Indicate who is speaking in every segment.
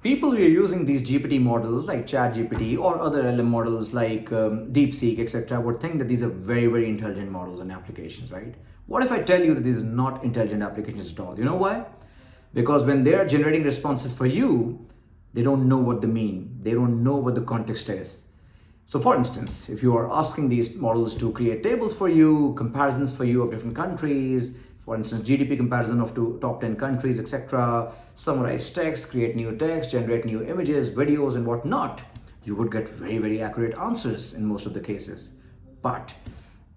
Speaker 1: People who are using these GPT models like ChatGPT or other LM models like DeepSeek, etc., would think that these are very, very intelligent models and applications, right? What if I tell you that these are not intelligent applications at all? You know why? Because when they are generating responses for you, they don't know what they mean. They don't know what the context is. So for instance, if you are asking these models to create tables for you, comparisons for you of different countries, for instance, GDP comparison of top 10 countries, etc., summarize text, create new text, generate new images, videos, and whatnot, you would get very, very accurate answers in most of the cases. But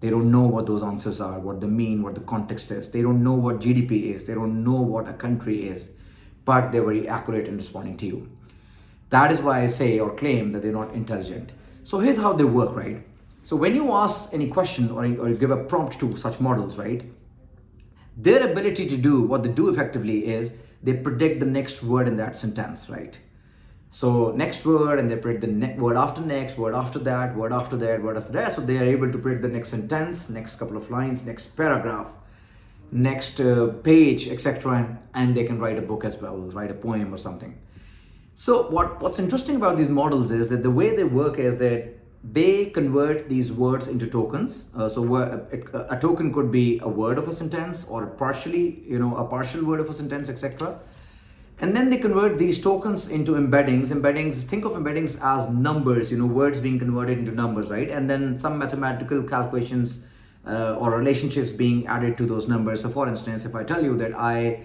Speaker 1: they don't know what those answers are, what they mean, what the context is. They don't know what GDP is. They don't know what a country is, but they're very accurate in responding to you. That is why I say or claim that they're not intelligent. So here's how they work, right? So when you ask any question or you give a prompt to such models, right? Their ability to do what they do effectively is they predict the next word in that sentence, right? So next word, and they predict the word after next, word after that, word after that, word after that. So they are able to predict the next sentence, next couple of lines, next paragraph, next page, etc. And they can write a book as well, write a poem or something. So what's interesting about these models is that the way they work is that they convert these words into tokens. A token could be a word of a sentence or a partial word of a sentence, etc. And then they convert these tokens into embeddings. Think of embeddings as numbers, words being converted into numbers, right? And then some mathematical calculations or relationships being added to those numbers. So for instance, if I tell you that I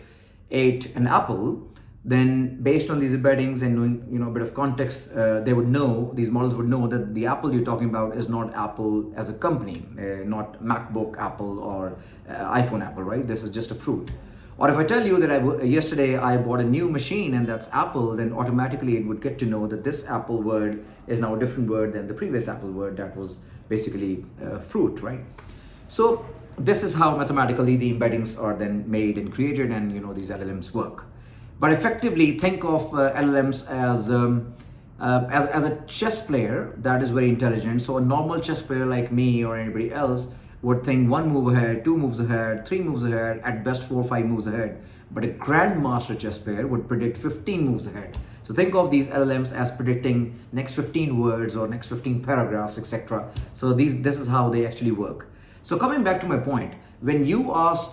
Speaker 1: ate an apple, then based on these embeddings and knowing a bit of context, these models would know that the Apple you're talking about is not Apple as a company, not MacBook Apple or iPhone Apple, right? This is just a fruit. Or if I tell you that yesterday I bought a new machine and that's Apple, then automatically it would get to know that this Apple word is now a different word than the previous Apple word that was basically fruit, right? So this is how mathematically the embeddings are then made and created, and these LLMs work. But effectively, think of LLMs as a chess player that is very intelligent. So a normal chess player like me or anybody else would think one move ahead, two moves ahead, three moves ahead, at best 4 or 5 moves ahead. But a grandmaster chess player would predict 15 moves ahead. So think of these LLMs as predicting next 15 words or next 15 paragraphs, etc. So this is how they actually work. So coming back to my point, when you ask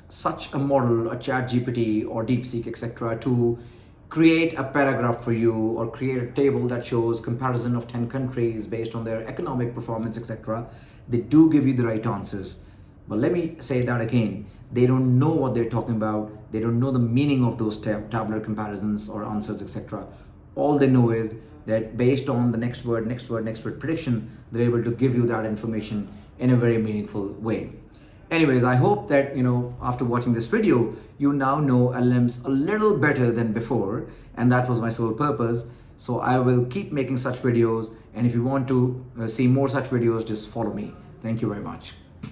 Speaker 1: such a model, a ChatGPT or DeepSeek, etc., to create a paragraph for you or create a table that shows comparison of 10 countries based on their economic performance, etc., they do give you the right answers. But let me say that again, they don't know what they're talking about. They don't know the meaning of those tabular comparisons or answers, etc. All they know is that based on the next word prediction, they're able to give you that information in a very meaningful way. Anyways, I hope that, after watching this video, you now know LLMs a little better than before, and that was my sole purpose. So I will keep making such videos, and if you want to see more such videos, just follow me. Thank you very much.